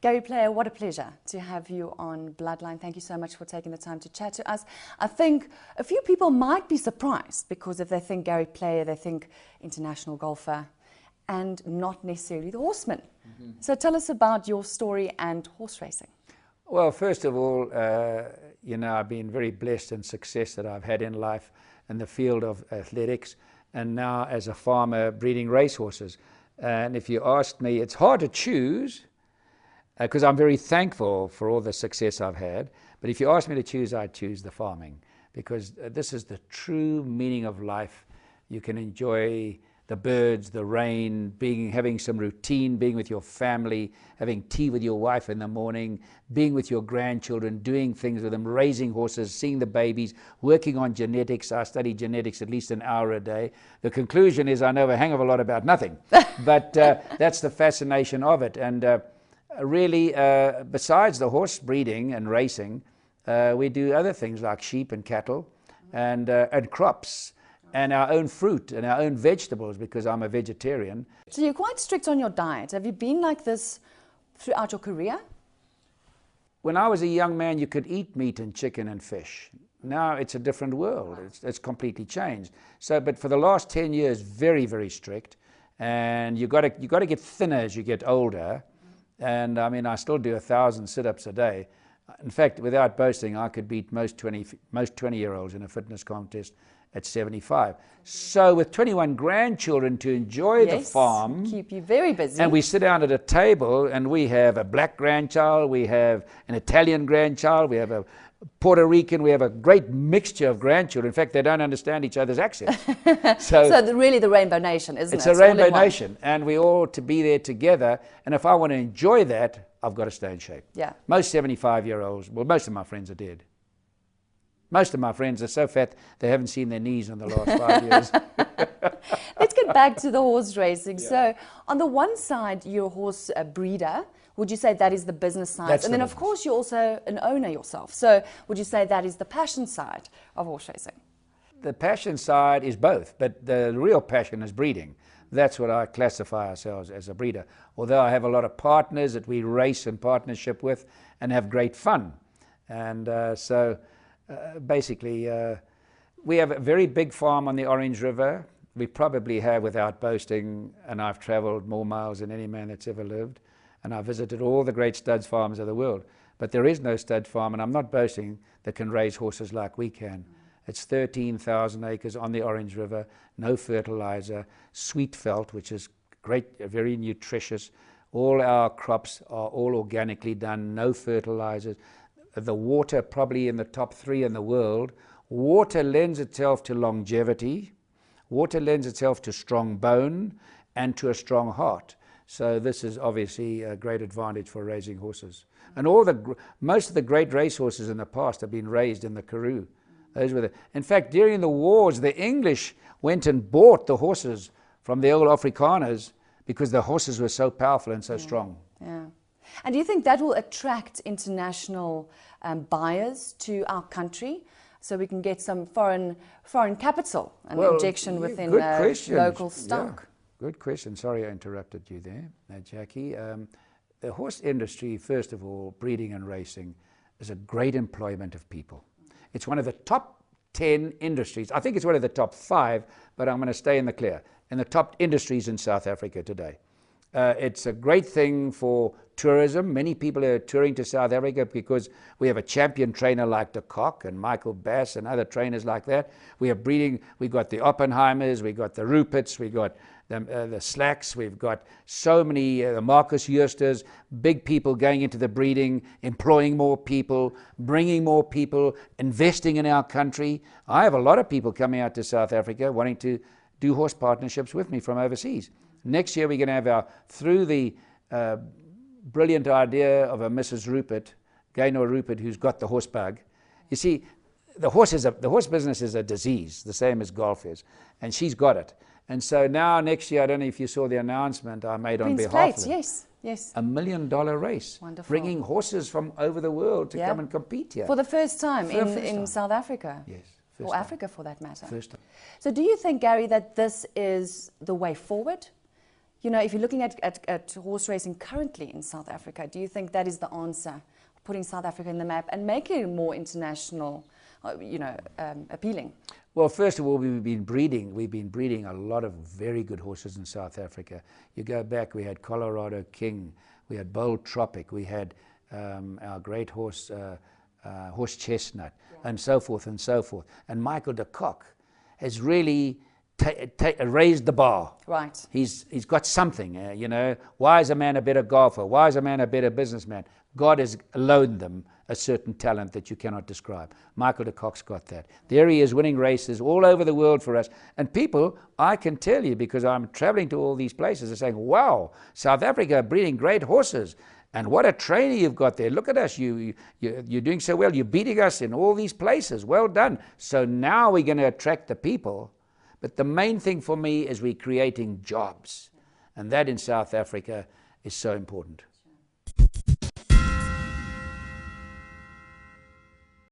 Gary Player, what a pleasure to have you on Bloodline. Thank you so much for taking the time to chat to us. I think a few people might be surprised because if they think Gary Player, they think international golfer and not necessarily the horseman. So tell us about your story and horse racing. Well, first of all, you know, I've been very blessed in success that I've had in life in the field of athletics and now as a farmer breeding racehorses. And if you asked me, it's hard to choose because I'm very thankful for all the success I've had. But if you ask me to choose, I'd choose the farming because this is the true meaning of life. You can enjoy the birds, the rain, having some routine, being with your family, having tea with your wife in the morning, being with your grandchildren, doing things with them, raising horses, seeing the babies, working on genetics. I study genetics at least an hour a day. The conclusion is I know a hang of a lot about nothing, but that's the fascination of it. And really, besides the horse breeding and racing, we do other things like sheep and cattle and crops. And our own fruit and our own vegetables because I'm a vegetarian. So you're quite strict on your diet. Have you been like this throughout your career? When I was a young man, you could eat meat and chicken and fish. Now it's a different world. It's completely changed. So, but for the last 10 years, very, very strict. And you got to get thinner as you get older. And I mean, I still do 1,000 sit-ups a day. In fact, without boasting, I could beat most 20-year-olds in a fitness contest at 75. So with 21 grandchildren to enjoy the farm. Keep you very busy. And we sit down at a table and we have a black grandchild, we have an Italian grandchild, we have a Puerto Rican, we have a great mixture of grandchildren. In fact, they don't understand each other's accents. So really the Rainbow Nation, isn't it? It's a Rainbow Nation, and we all to be there together. And if I want to enjoy that, I've got to stay in shape. Yeah. Most 75-year-olds, well, most of my friends are dead. Most of my friends are so fat they haven't seen their knees in the last 5 years. Let's get back to the horse racing. Yeah. So on the one side, you're a horse breeder. Would you say that is the business side? That's and then, business. Of course, you're also an owner yourself. So would you say that is the passion side of horse racing? The passion side is both, but the real passion is breeding. That's what I classify ourselves as a breeder. Although I have a lot of partners that we race in partnership with and have great fun. And basically, we have a very big farm on the Orange River. We probably have, without boasting, and I've traveled more miles than any man that's ever lived, and I've visited all the great studs farms of the world. But there is no stud farm, and I'm not boasting, that can raise horses like we can. It's 13,000 acres on the Orange River, no fertilizer, sweet felt, which is great, very nutritious. All our crops are all organically done, no fertilizers. The water probably in the top 3 in the world. Water lends itself to longevity. Water lends itself to strong bone and to a strong heart. So this is obviously a great advantage for raising horses. And most of the great racehorses in the past have been raised in the Karoo. Those were in fact, during the wars, the English went and bought the horses from the old Afrikaners because the horses were so powerful and so strong. Yeah. And do you think that will attract international buyers to our country so we can get some foreign capital and injection within local stock? Yeah. Good question. Sorry I interrupted you there, Jackie. The horse industry, first of all, breeding and racing, is a great employment of people. It's one of the top 10 industries. I think it's one of the top 5, but I'm going to stay in the clear. In the top industries in South Africa today. It's a great thing for tourism. Many people are touring to South Africa because we have a champion trainer like De Kock and Michael Bass and other trainers like that. We are breeding. We got the Oppenheimers, we got the Ruperts, we got the Slacks, we've got so many the Marcus Joosters, big people going into the breeding, employing more people, bringing more people, investing in our country. I have a lot of people coming out to South Africa wanting to do horse partnerships with me from overseas. Next year we're going to have through the brilliant idea of a Mrs. Rupert, Gaynor Rupert, who's got the horse bug. You see, the horse business is a disease, the same as golf is, and she's got it. And so now next year, I don't know if you saw the announcement I made on behalf of them. Yes. $1 million race. Wonderful. Bringing horses from over the world to come and compete here. For the first time in South Africa. Yes. Or Africa for that matter. First time. So do you think, Gary, that this is the way forward? you know, if you're looking at horse racing currently in South Africa, do you think that is the answer, putting South Africa in the map and making it more international, appealing? Well, first of all, we've been breeding a lot of very good horses in South Africa. You go back, we had Colorado King, we had Bold Tropic, we had our great horse, Horse Chestnut, and so forth and so forth. And Michael de Kock has really raised the bar. Right. He's got something, you know. Why is a man a better golfer? Why is a man a better businessman? God has loaned them a certain talent that you cannot describe. Michael de Kock's got that. There he is, winning races all over the world for us. And people, I can tell you, because I'm traveling to all these places, are saying, wow, South Africa are breeding great horses. And what a trainer you've got there. Look at us. You're doing so well. You're beating us in all these places. Well done. So now we're going to attract the people. But the main thing for me is we're creating jobs. And that in South Africa is so important.